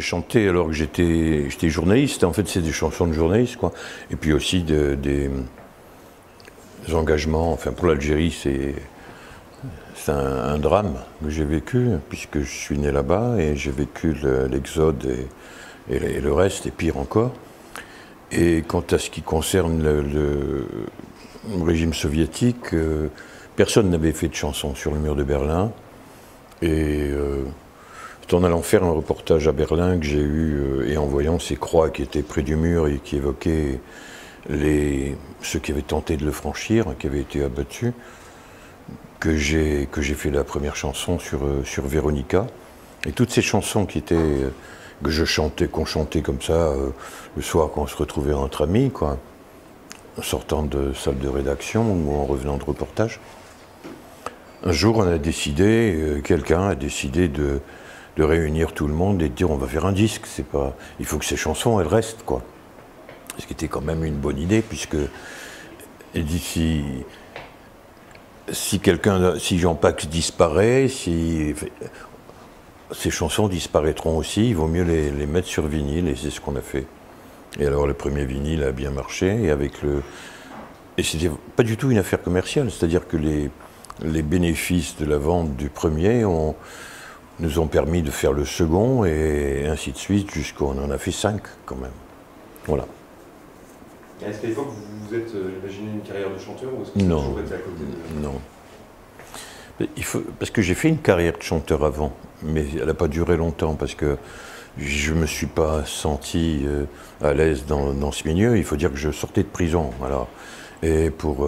j'ai chanté alors que j'étais journaliste. En fait, c'est des chansons de journaliste, quoi. Et puis aussi des engagements. Enfin, pour l'Algérie, c'est un drame que j'ai vécu, puisque je suis né là-bas et j'ai vécu l'exode et le reste, et pire encore. Et quant à ce qui concerne le régime soviétique, personne n'avait fait de chanson sur le mur de Berlin. Et c'est en allant faire un reportage à Berlin que j'ai eu, et en voyant ces croix qui étaient près du mur et qui évoquaient ceux qui avaient tenté de le franchir, qui avaient été abattus, que j'ai fait la première chanson sur Véronica. Et toutes ces chansons que je chantais, qu'on chantait comme ça, le soir quand on se retrouvait entre amis, quoi, en sortant de salle de rédaction ou en revenant de reportage. Un jour, on a décidé, quelqu'un a décidé de réunir tout le monde et de dire on va faire un disque. Il faut que ces chansons, elles restent, quoi. Ce qui était quand même une bonne idée, puisque si Jean Pax disparaît, si ces chansons disparaîtront aussi, il vaut mieux les mettre sur vinyle, et c'est ce qu'on a fait. Et alors le premier vinyle a bien marché, et c'était pas du tout une affaire commerciale, c'est-à-dire que les bénéfices de la vente du premier nous ont permis de faire le second, et ainsi de suite, jusqu'on en a fait 5 quand même. Voilà. Et est-ce qu'à l'époque, vous vous êtes imaginé une carrière de chanteur, ou est-ce que vous avez toujours été à côté de... Non. Parce que j'ai fait une carrière de chanteur avant, mais elle n'a pas duré longtemps, parce que je ne me suis pas senti à l'aise dans ce milieu. Il faut dire que je sortais de prison, voilà, et pour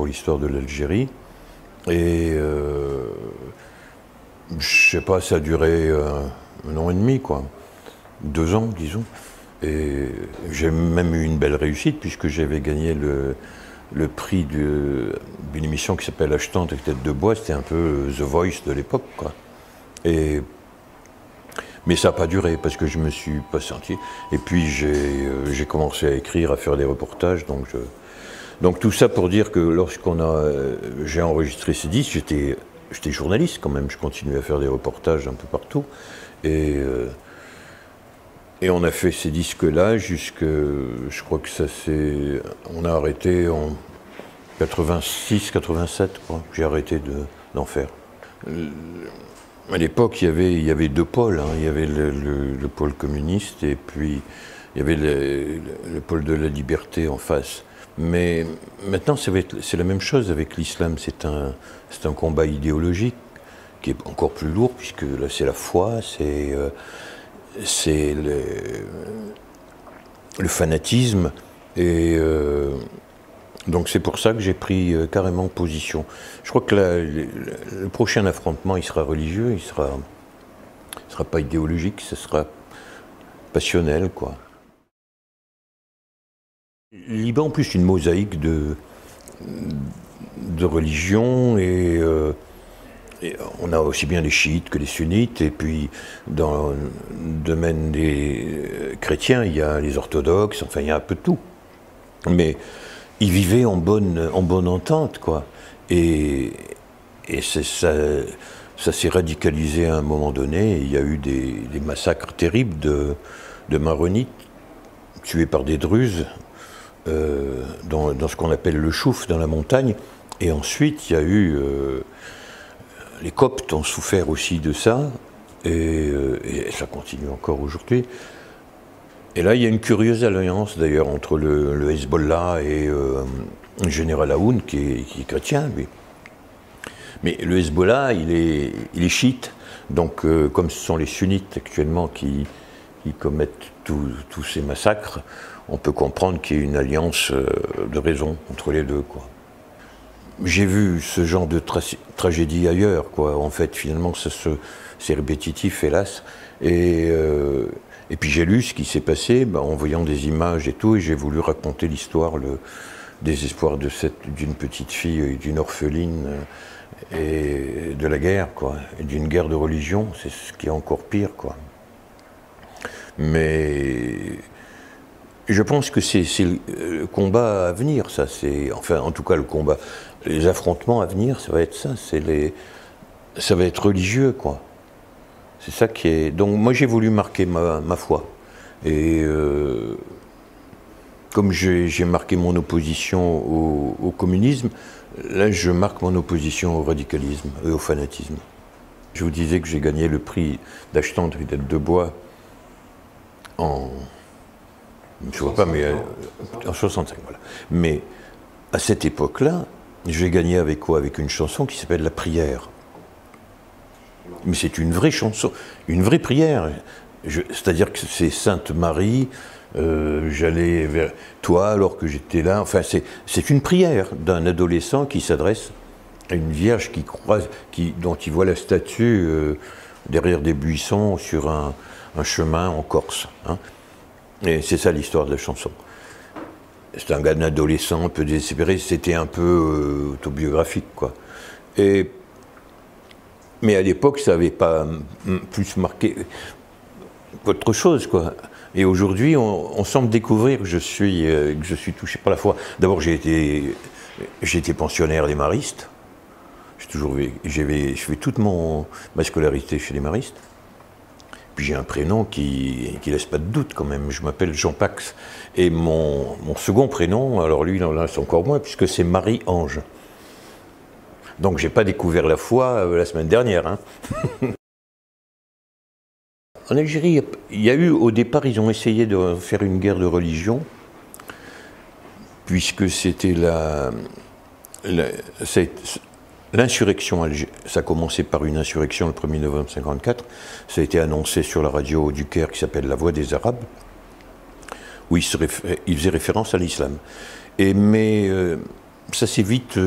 l'histoire de l'Algérie. Et je sais pas, ça a duré 1 an et demi, quoi. 2 ans, disons. Et j'ai même eu une belle réussite, puisque j'avais gagné le prix d'une émission qui s'appelle Achetante avec tête de bois. C'était un peu The Voice de l'époque, quoi. Mais ça n'a pas duré, parce que je me suis pas senti. Et puis j'ai commencé à écrire, à faire des reportages. Donc tout ça pour dire que j'ai enregistré ces disques, j'étais journaliste quand même. Je continuais à faire des reportages un peu partout. Et on a fait ces disques-là je crois que on a arrêté en 86, 87, quoi. J'ai arrêté d'en faire. À l'époque, il y avait 2 pôles, hein. Il y avait le pôle communiste, et puis il y avait le pôle de la liberté en face. Mais maintenant, c'est la même chose avec l'islam. C'est un combat idéologique qui est encore plus lourd, puisque là, c'est la foi, c'est le fanatisme, et donc c'est pour ça que j'ai pris carrément position. Je crois que le prochain affrontement, il sera religieux, il sera pas idéologique, ce sera passionnel, quoi. Le Liban, en plus, c'est une mosaïque de religions, et on a aussi bien les chiites que les sunnites, et puis dans le domaine des chrétiens, il y a les orthodoxes, enfin il y a un peu de tout. Mais ils vivaient en bonne entente, quoi. Et ça s'est radicalisé à un moment donné. Il y a eu des massacres terribles de Maronites tués par des Druzes dans ce qu'on appelle le Chouf, dans la montagne. Et ensuite, il y a eu... les Coptes ont souffert aussi de ça, et ça continue encore aujourd'hui. Et là, il y a une curieuse alliance, d'ailleurs, entre le Hezbollah et le général Aoun, qui est chrétien, lui. Mais le Hezbollah, il est chiite. Donc, comme ce sont les sunnites actuellement qui commettent tous ces massacres, on peut comprendre qu'il y ait une alliance de raison entre les deux, quoi. J'ai vu ce genre de tragédie ailleurs, quoi. En fait, finalement, c'est répétitif, hélas. Et puis j'ai lu ce qui s'est passé, en voyant des images et tout, et j'ai voulu raconter l'histoire, le désespoir d'une petite fille, d'une orpheline, et de la guerre, quoi. Et d'une guerre de religion, c'est ce qui est encore pire, quoi. Mais je pense que c'est le combat à venir, ça. Enfin, en tout cas, le combat. Les affrontements à venir, ça va être ça. Ça va être religieux, quoi. C'est ça qui est... Donc moi j'ai voulu marquer ma foi. Et comme j'ai marqué mon opposition au communisme, là je marque mon opposition au radicalisme et au fanatisme. Je vous disais que j'ai gagné le prix d'Acheton de Bois en... Je ne vois pas, mais en 65, voilà. Mais à cette époque-là, j'ai gagné avec quoi? Avec une chanson qui s'appelle La Prière. Mais c'est une vraie chanson, une vraie prière. C'est-à-dire que c'est Sainte Marie, j'allais vers toi alors que j'étais là. Enfin, c'est une prière d'un adolescent qui s'adresse à une vierge dont il voit la statue derrière des buissons sur un chemin en Corse. Hein. Et c'est ça l'histoire de la chanson. C'est un gars d'adolescent un peu désespéré, c'était un peu autobiographique, quoi. Mais à l'époque, ça n'avait pas plus marqué qu'autre chose, quoi. Et aujourd'hui, on semble découvrir que je suis touché par la foi. D'abord, j'ai été pensionnaire des maristes. J'ai fait toute ma scolarité chez les maristes. Puis j'ai un prénom qui laisse pas de doute quand même. Je m'appelle Jean Pax. Et mon second prénom, alors lui, là, c'est encore moins, puisque c'est Marie-Ange. Donc j'ai pas découvert la foi la semaine dernière. Hein. En Algérie, il y a eu, au départ, ils ont essayé de faire une guerre de religion, puisque c'était l'insurrection algérienne. Ça a commencé par une insurrection le 1er novembre 1954. Ça a été annoncé sur la radio du Caire qui s'appelle La Voix des Arabes, où il faisait référence à l'islam. Mais ça s'est vite...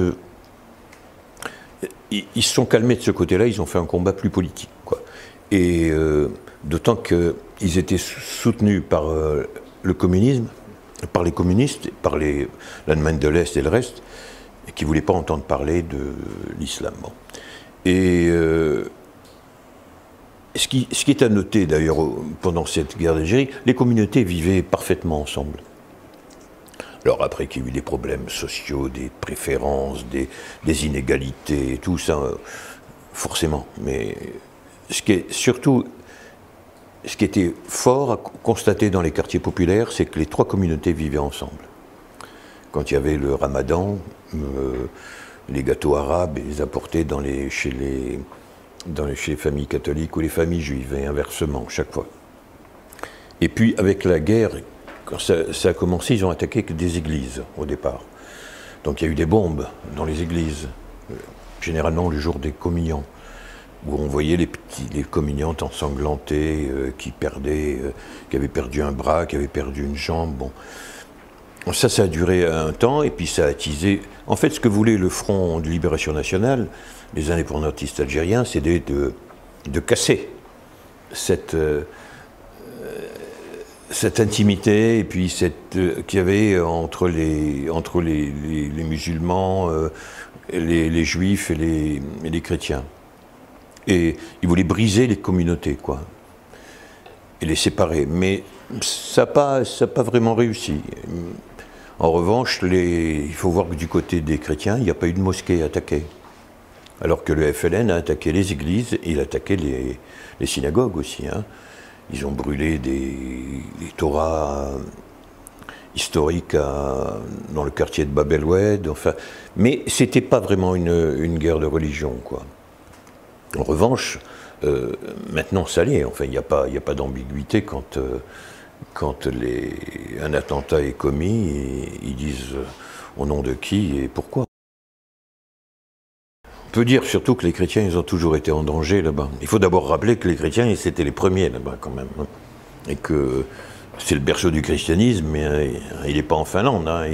ils se sont calmés de ce côté-là, ils ont fait un combat plus politique, quoi. Et d'autant qu'ils étaient soutenus par le communisme, par les communistes, par l'Allemagne de l'Est et le reste, et qui ne voulaient pas entendre parler de l'islam. Bon. Et ce qui est à noter d'ailleurs pendant cette guerre d'Algérie, les communautés vivaient parfaitement ensemble. Alors après qu'il y a eu des problèmes sociaux, des préférences, des inégalités, tout ça, forcément. Mais ce qui était fort à constater dans les quartiers populaires, c'est que les trois communautés vivaient ensemble. Quand il y avait le ramadan, les gâteaux arabes, ils les apportaient chez les familles catholiques ou les familles juives, et inversement, chaque fois. Et puis avec la guerre, quand ça a commencé, ils ont attaqué que des églises au départ. Donc il y a eu des bombes dans les églises, généralement le jour des communions, où on voyait les communiantes ensanglantées, qui avaient perdu un bras, qui avaient perdu une jambe. Bon. Ça a duré un temps, et puis ça a attisé... En fait, ce que voulait le Front de Libération Nationale, les indépendantistes algériens, c'était de casser cette intimité, et puis qu'il y avait entre les musulmans, les juifs et les chrétiens. Et ils voulaient briser les communautés, quoi, et les séparer. Mais ça n'a pas vraiment réussi. En revanche, il faut voir que du côté des chrétiens, il n'y a pas eu de mosquée attaquée. Alors que le FLN a attaqué les églises, et il a attaqué les synagogues aussi. Hein. Ils ont brûlé des Torahs historiques dans le quartier de Bab el-Oued. Enfin, mais ce n'était pas vraiment une guerre de religion, quoi. En revanche, maintenant ça l'est. Enfin, il n'y a pas d'ambiguïté quand un attentat est commis, et ils disent au nom de qui et pourquoi. On peut dire surtout que les chrétiens, ils ont toujours été en danger là-bas. Il faut d'abord rappeler que les chrétiens, c'était les premiers là-bas quand même. Hein. Et que c'est le berceau du christianisme, mais il n'est pas en Finlande. Hein.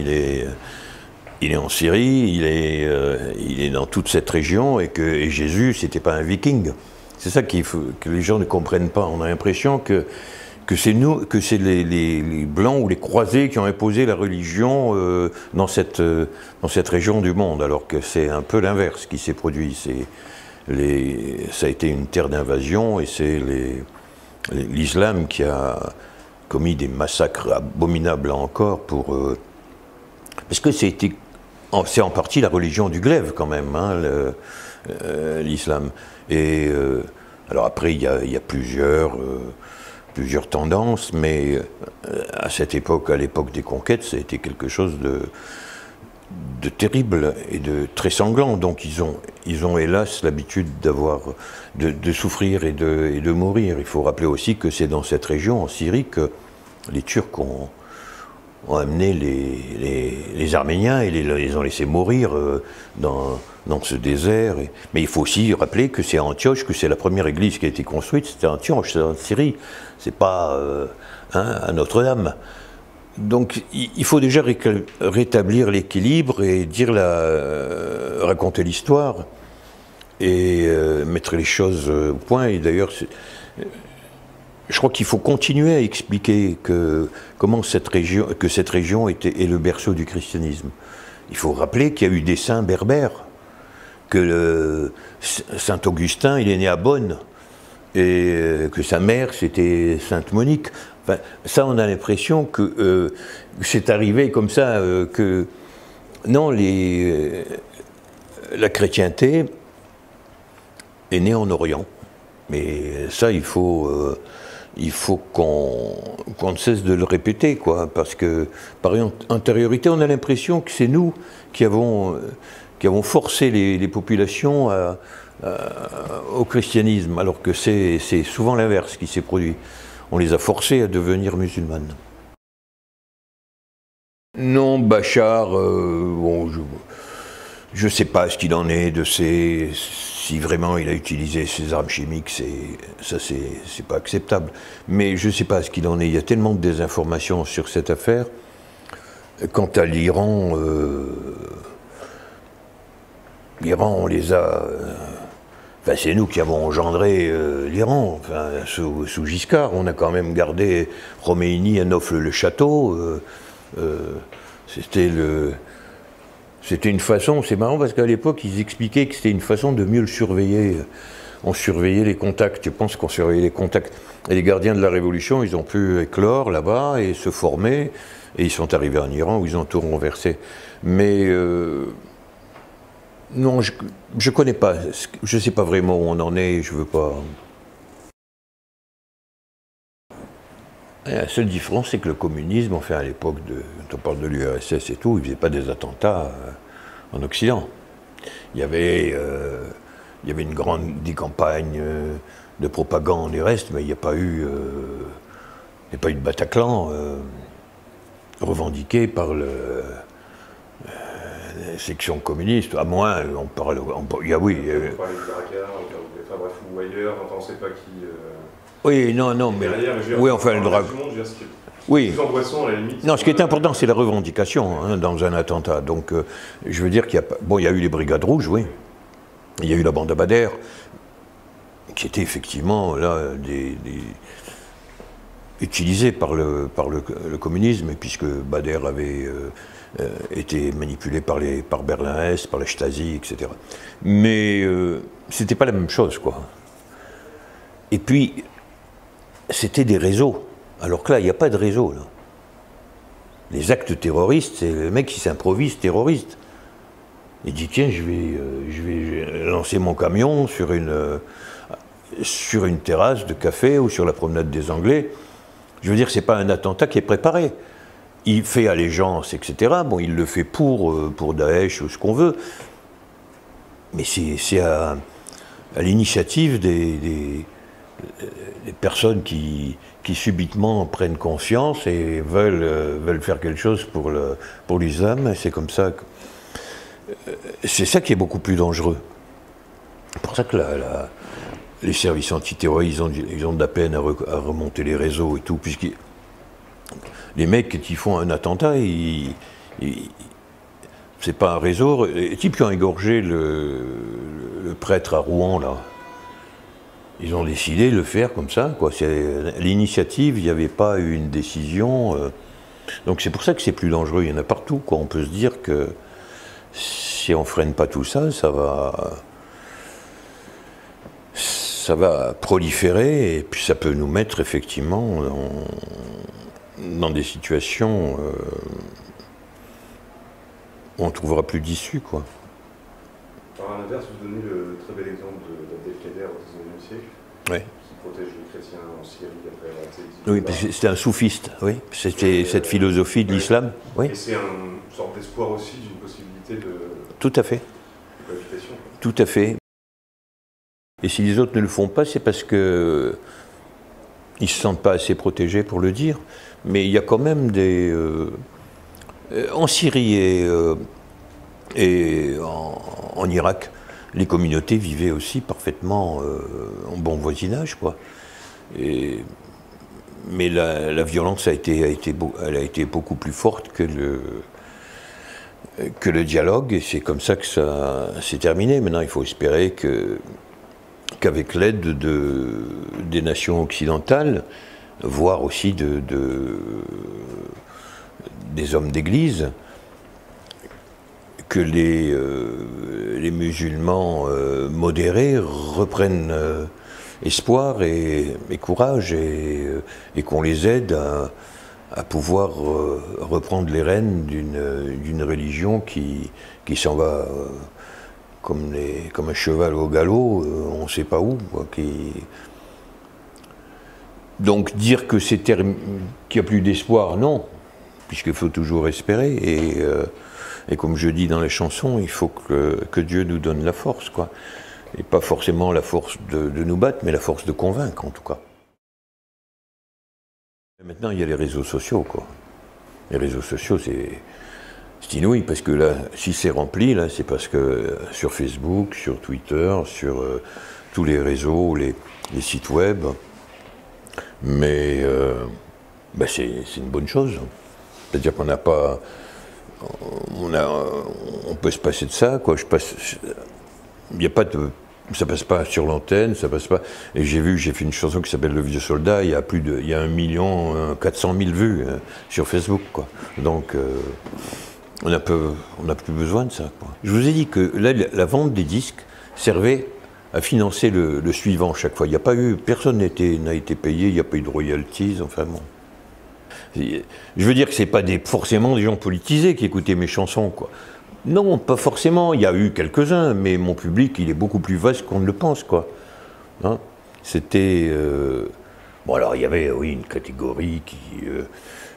Il est en Syrie, il est dans toute cette région, et Jésus, c'était pas un viking. C'est ça que les gens ne comprennent pas. On a l'impression que c'est les Blancs ou les Croisés qui ont imposé la religion dans cette région du monde, alors que c'est un peu l'inverse qui s'est produit. Ça a été une terre d'invasion, et c'est l'islam qui a commis des massacres abominables là encore parce que c'est en partie la religion du glaive quand même, hein, l'islam. Et Alors après, il y a plusieurs tendances, mais à cette époque, à l'époque des conquêtes, ça a été quelque chose de terrible et de très sanglant. Donc ils ont hélas l'habitude de souffrir et de mourir. Il faut rappeler aussi que c'est dans cette région, en Syrie, que les Turcs ont amené les Arméniens et les ont laissés mourir dans ce désert. Mais il faut aussi rappeler que c'est à Antioche que c'est la première église qui a été construite. C'était à Antioche, c'est en Syrie. C'est pas à Notre-Dame. Donc il faut déjà rétablir l'équilibre et raconter l'histoire et mettre les choses au point. Et d'ailleurs, je crois qu'il faut continuer à expliquer comment cette région est le berceau du christianisme. Il faut rappeler qu'il y a eu des saints berbères, que Saint Augustin, il est né à Bonn, et que sa mère, c'était Sainte Monique. Enfin, ça, on a l'impression que c'est arrivé comme ça, que non, la chrétienté est née en Orient. Mais ça, il faut qu'on ne cesse de le répéter, quoi, parce que par antériorité, on a l'impression que c'est nous qui avons forcé les populations au christianisme, alors que c'est souvent l'inverse qui s'est produit. On les a forcées à devenir musulmanes. Non, Bachar, bon, je ne sais pas ce qu'il en est si vraiment il a utilisé ces armes chimiques, c'est pas acceptable. Mais je ne sais pas ce qu'il en est. Il y a tellement de désinformations sur cette affaire. Quant à l'Iran, on les a. Enfin, c'est nous qui avons engendré l'Iran. Enfin, sous Giscard, on a quand même gardé Khomeini à Nofle-le-Château. C'était une façon, c'est marrant parce qu'à l'époque, ils expliquaient que c'était une façon de mieux le surveiller. On surveillait les contacts, je pense qu'on surveillait les contacts. Et les gardiens de la Révolution, ils ont pu éclore là-bas et se former. Et ils sont arrivés en Iran où ils ont tout renversé. Mais non, je ne connais pas. Je ne sais pas vraiment où on en est, je ne veux pas. La seule différence, c'est que le communisme, enfin à l'époque, quand on parle de l'URSS et tout, il ne faisait pas des attentats en Occident. Il y avait une grande campagne de propagande et reste, mais il n'y a pas eu de Bataclan revendiqué par la section communiste, à moins, on parle, il y a oui. On parlait de Drakkar, enfin bref, ou ailleurs, enfin, on ne sait pas qui. Oui, non, mais. Oui, enfin, le Drakkar. Oui. Non, ce qui est important, c'est la revendication dans un attentat. Donc, je veux dire qu'il y a. Bon, il y a eu les Brigades Rouges, oui. Il y a eu la bande à Bader, qui était effectivement là utilisée par le communisme, puisque Bader avait été manipulé par Berlin-Est, par la Stasi, etc. Mais c'était pas la même chose, quoi. Et puis, c'était des réseaux. Alors que là, il n'y a pas de réseau, là. Les actes terroristes, c'est le mec qui s'improvise terroriste. Il dit, tiens, je vais lancer mon camion sur une terrasse de café ou sur la promenade des Anglais. Je veux dire, c'est pas un attentat qui est préparé. Il fait allégeance, etc. Bon, il le fait pour Daesh ou ce qu'on veut. Mais c'est à l'initiative des personnes qui subitement prennent conscience et veulent faire quelque chose pour l'islam. C'est comme ça que... C'est ça qui est beaucoup plus dangereux. C'est pour ça que les services antiterroristes, ils ont de la peine à remonter les réseaux et tout, puisque les mecs qui font un attentat, c'est pas un réseau. Les types qui ont égorgé le prêtre à Rouen, là, ils ont décidé de le faire comme ça, quoi. C'est l'initiative, il n'y avait pas eu une décision. Donc c'est pour ça que c'est plus dangereux. Il y en a partout, quoi. On peut se dire que si on freine pas tout ça, ça va proliférer et puis ça peut nous mettre effectivement dans des situations où on ne trouvera plus d'issue, quoi. Par l'inverse, vous donnez le très bel exemple d'Abdelkader au XIXe siècle. Ouais. qui protège les chrétiens en Syrie après avoir été exilés. Oui, parce que c'était un soufiste, oui. C'était cette philosophie de l'islam. Oui. Et c'est une sorte d'espoir aussi d'une possibilité de Tout à fait. cohabitation. Tout à fait. Et si les autres ne le font pas, c'est parce que ils ne se sentent pas assez protégés pour le dire. Mais il y a quand même des... en Syrie et en Irak, les communautés vivaient aussi parfaitement en bon voisinage, quoi. Mais la violence elle a été beaucoup plus forte que le dialogue, et c'est comme ça que ça s'est terminé. Maintenant, il faut espérer qu'avec l'aide des nations occidentales, voire aussi des hommes d'église, que les musulmans modérés reprennent espoir et courage, et qu'on les aide à pouvoir reprendre les rênes d'une religion qui s'en va comme un cheval au galop, on ne sait pas où, quoi, Donc dire qu'il n'y a plus d'espoir, non, puisqu'il faut toujours espérer, et comme je dis dans les chansons, il faut que Dieu nous donne la force, quoi. Et pas forcément la force de nous battre, mais la force de convaincre, en tout cas. Maintenant, il y a les réseaux sociaux, quoi. Les réseaux sociaux, c'est inouï, parce que là, si c'est rempli, là, c'est parce que sur Facebook, sur Twitter, sur tous les réseaux, les sites web, mais c'est une bonne chose. C'est-à-dire qu'on n'a pas... On peut se passer de ça, quoi. Il n'y a pas de... Ça passe pas sur l'antenne, ça passe pas... Et j'ai fait une chanson qui s'appelle Le Vieux Soldat, il y a 1 400 000 vues sur Facebook, quoi. Donc, on n'a plus besoin de ça, quoi. Je vous ai dit que là, la vente des disques servait à financer le suivant chaque fois. Il n'y a pas eu... Personne n'a été payé, il n'y a pas eu de royalties, enfin bon. Je veux dire que c'est pas forcément des gens politisés qui écoutaient mes chansons, quoi. Non, pas forcément. Il y a eu quelques-uns, mais mon public, il est beaucoup plus vaste qu'on ne le pense, quoi. Hein, c'était... Bon, alors, il y avait, oui, une catégorie qui...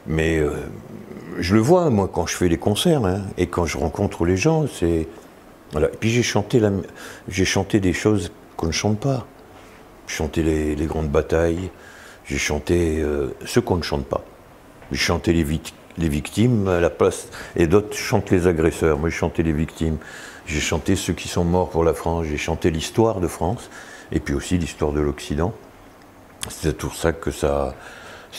mais je le vois, moi, quand je fais les concerts, hein, et quand je rencontre les gens, c'est... Voilà. Et puis j'ai chanté des choses qu'on ne chante pas. J'ai chanté les grandes batailles, j'ai chanté ceux qu'on ne chante pas. J'ai chanté les victimes à la place, et d'autres chantent les agresseurs. Moi, j'ai chanté les victimes. J'ai chanté ceux qui sont morts pour la France. J'ai chanté l'histoire de France, et puis aussi l'histoire de l'Occident. C'est tout ça que ça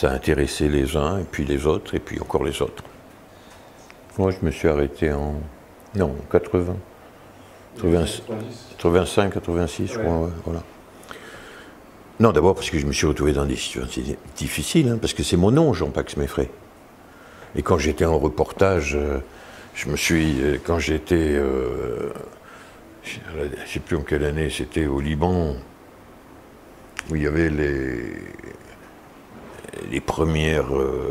a intéressé les uns, et puis les autres, et puis encore les autres. Moi, je me suis arrêté en 80. 85, 86, je crois, ouais, voilà. Non, d'abord parce que je me suis retrouvé dans des situations difficiles, hein, parce que c'est mon nom, Jean-Pax Meffray. Et quand j'étais en reportage, quand j'étais, je ne sais plus en quelle année, c'était au Liban, où il y avait les premières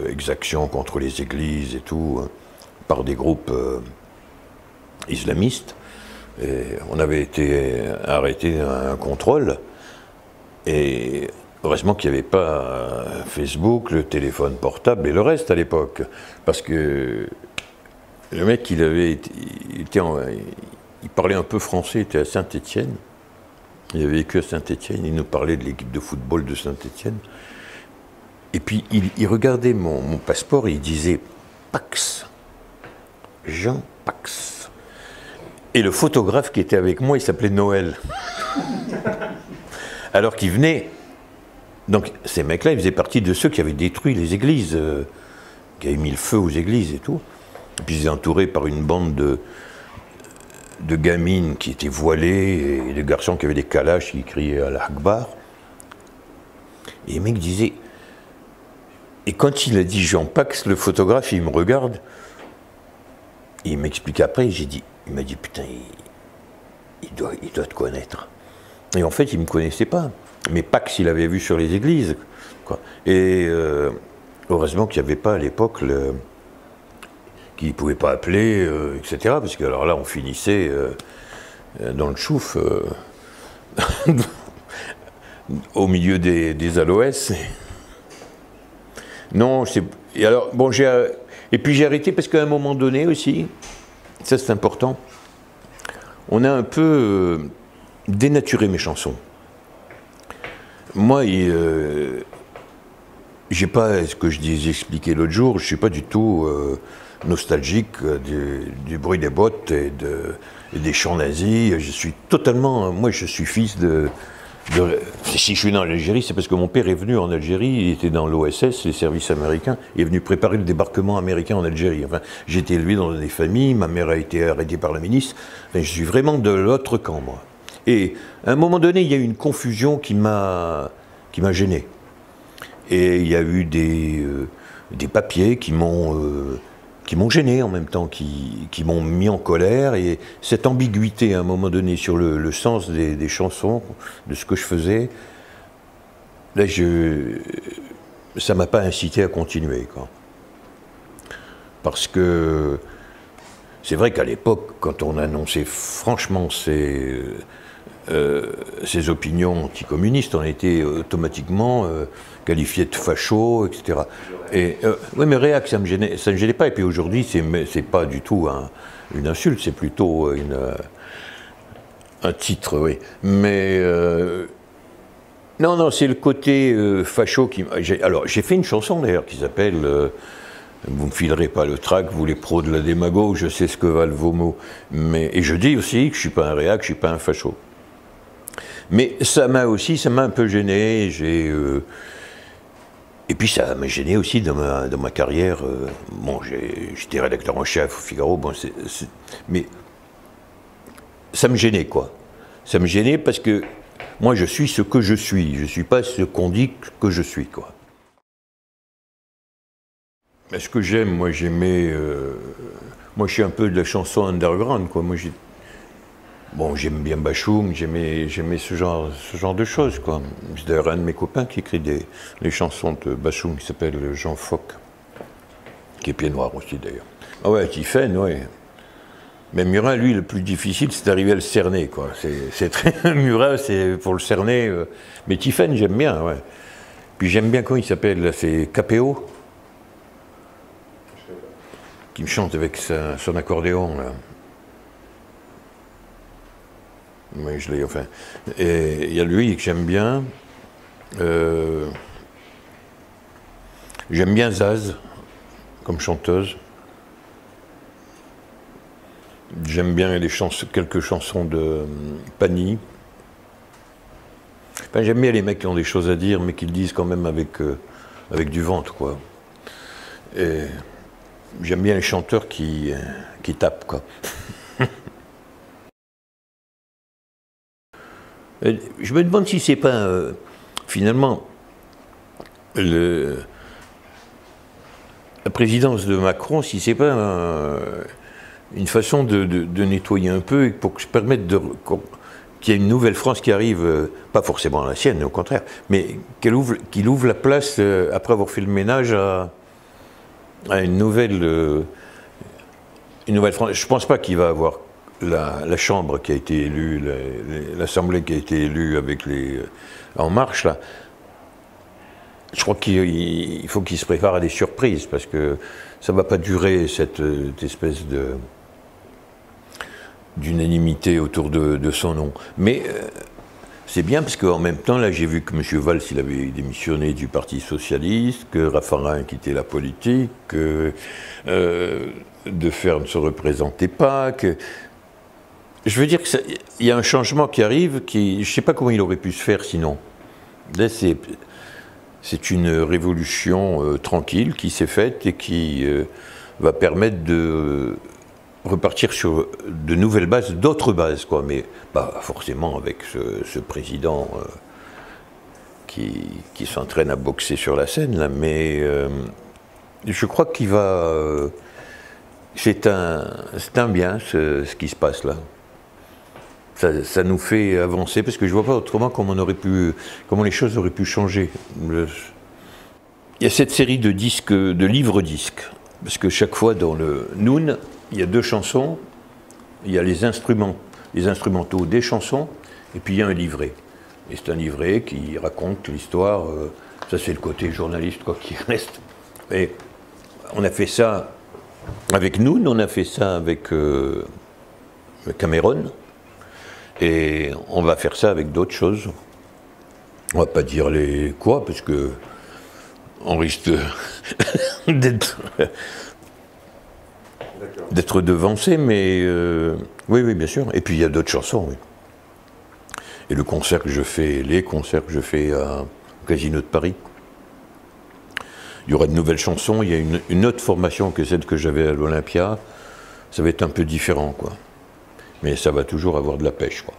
exactions contre les églises et tout, hein, par des groupes islamistes. Et on avait été arrêté à un contrôle, et heureusement qu'il n'y avait pas Facebook, le téléphone portable et le reste à l'époque, parce que le mec, il parlait un peu français, il était à Saint-Étienne, il avait vécu à Saint-Étienne, il nous parlait de l'équipe de football de Saint-Étienne, et puis il regardait mon passeport et il disait Pax, Jean Pax. Et le photographe qui était avec moi, il s'appelait Noël. Alors qu'il venait... Donc ces mecs-là, ils faisaient partie de ceux qui avaient détruit les églises, qui avaient mis le feu aux églises et tout. Et puis ils étaient entourés par une bande de gamines qui étaient voilées, et de garçons qui avaient des kalash, qui criaient à l'Akbar. Et les mecs disaient... Et quand il a dit Jean Pax, le photographe, il me regarde, et il m'explique après, il m'a dit, putain, il doit te connaître. Et en fait, il ne me connaissait pas. Mais Pax, il avait vu sur les églises, quoi. Et heureusement qu'il n'y avait pas à l'époque qu'il ne pouvait pas appeler, etc. Parce que alors là, on finissait dans le chouf. au milieu des aloès. Non, et alors, bon, et puis j'ai arrêté parce qu'à un moment donné aussi, ça c'est important, on a un peu dénaturé mes chansons. Moi, j'ai pas, ce que j'ai expliqué l'autre jour, je suis pas du tout nostalgique du bruit des bottes et des chants nazis. Je suis totalement, moi je suis fils si je suis né en Algérie, c'est parce que mon père est venu en Algérie, il était dans l'OSS, les services américains, il est venu préparer le débarquement américain en Algérie. Enfin, j'ai été élevé dans des familles, ma mère a été arrêtée par la milice, enfin, je suis vraiment de l'autre camp, moi. Et à un moment donné, il y a eu une confusion qui m'a gêné. Et il y a eu des papiers qui m'ont gêné en même temps, qui m'ont mis en colère, et cette ambiguïté à un moment donné sur le sens des chansons, de ce que je faisais, là ça m'a pas incité à continuer, quoi. Parce que c'est vrai qu'à l'époque, quand on annonçait franchement ces opinions anticommunistes, on était automatiquement qualifié de facho, etc. Oui, mais réac, ça me gênait pas. Et puis aujourd'hui, c'est pas du tout une insulte, c'est plutôt un titre, oui. Mais non, c'est le côté facho qui. Alors, j'ai fait une chanson d'ailleurs qui s'appelle vous me filerez pas le trac, vous les pros de la démago, je sais ce que valent vos mots. Et je dis aussi que je suis pas un réac, je suis pas un facho. Mais ça m'a un peu gêné. Et puis ça m'a gêné aussi dans ma carrière. Bon, j'étais rédacteur en chef au Figaro, bon, mais ça me gênait, quoi. Ça me gênait parce que moi, je suis ce que je suis. Je ne suis pas ce qu'on dit que je suis, quoi. Mais ce que j'aime, moi, moi, je suis un peu de la chanson underground, quoi. Moi, bon, j'aime bien Bachung, j'aimais ce genre de choses, quoi. C'est d'ailleurs un de mes copains qui écrit les chansons de Bachung, qui s'appelle Jean Foc, qui est pied noir aussi, d'ailleurs. Ah ouais, Tiphaine, oui. Mais Murat, lui, le plus difficile, c'est d'arriver à le cerner, quoi. Murat, c'est pour le cerner. Mais Tiphaine, j'aime bien, ouais. Puis j'aime bien, comment il s'appelle, c'est KPO, qui me chante avec son accordéon, là. Oui, je l'ai, enfin. Et il y a lui que j'aime bien. J'aime bien Zaz, comme chanteuse. J'aime bien quelques chansons de Pani. Enfin, j'aime bien les mecs qui ont des choses à dire, mais qui le disent quand même avec du ventre, quoi. Et j'aime bien les chanteurs qui tapent, quoi. Je me demande si c'est pas, finalement, la présidence de Macron, si c'est pas une façon de nettoyer un peu, et pour que je permette qu'il y ait une nouvelle France qui arrive, pas forcément la sienne, au contraire, mais qu'il ouvre la place, après avoir fait le ménage, à une nouvelle France. Je ne pense pas qu'il va avoir la Chambre qui a été élue, l'Assemblée qui a été élue avec En Marche, là. Je crois qu'il faut qu'il se prépare à des surprises, parce que ça ne va pas durer, cette espèce d'unanimité autour de son nom. Mais c'est bien, parce qu'en même temps, là, j'ai vu que M. Valls, il avait démissionné du Parti Socialiste, que Raffarin a quitté la politique, que Deferre ne se représentait pas, que... Je veux dire qu'il y a un changement qui arrive, je ne sais pas comment il aurait pu se faire sinon. Là, c'est une révolution tranquille qui s'est faite et qui va permettre de repartir sur de nouvelles bases, d'autres bases, quoi, mais pas forcément avec ce président qui s'entraîne à boxer sur la scène, là, mais je crois qu'il va... c'est un bien, ce qui se passe là. Ça nous fait avancer, parce que je ne vois pas autrement comment les choses auraient pu changer. Il y a cette série de disques, de livres-disques, parce que chaque fois dans le Noun, il y a 2 chansons, il y a les instrumentaux des chansons, et puis il y a un livret. Et c'est un livret qui raconte l'histoire. Ça, c'est le côté journaliste quoi, qui reste. Et on a fait ça avec nous, on a fait ça avec Cameron. Et on va faire ça avec d'autres choses. On va pas dire les quoi, parce que on risque d'être devancé, mais oui, bien sûr. Et puis il y a d'autres chansons, oui. Et le concert que je fais, les concerts que je fais au Casino de Paris, il y aura de nouvelles chansons. Il y a une autre formation que celle que j'avais à l'Olympia. Ça va être un peu différent, quoi. Mais ça va toujours avoir de la pêche, quoi.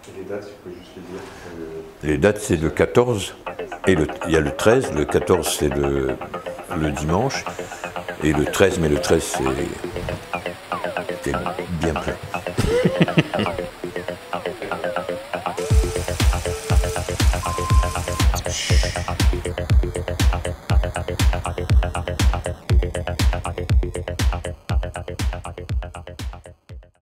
Et les dates, tu peux juste les dire. Les dates, c'est le 14, et il y a le 13. Le 14, c'est le dimanche. Et le 13, mais le 13, c'est bien plein.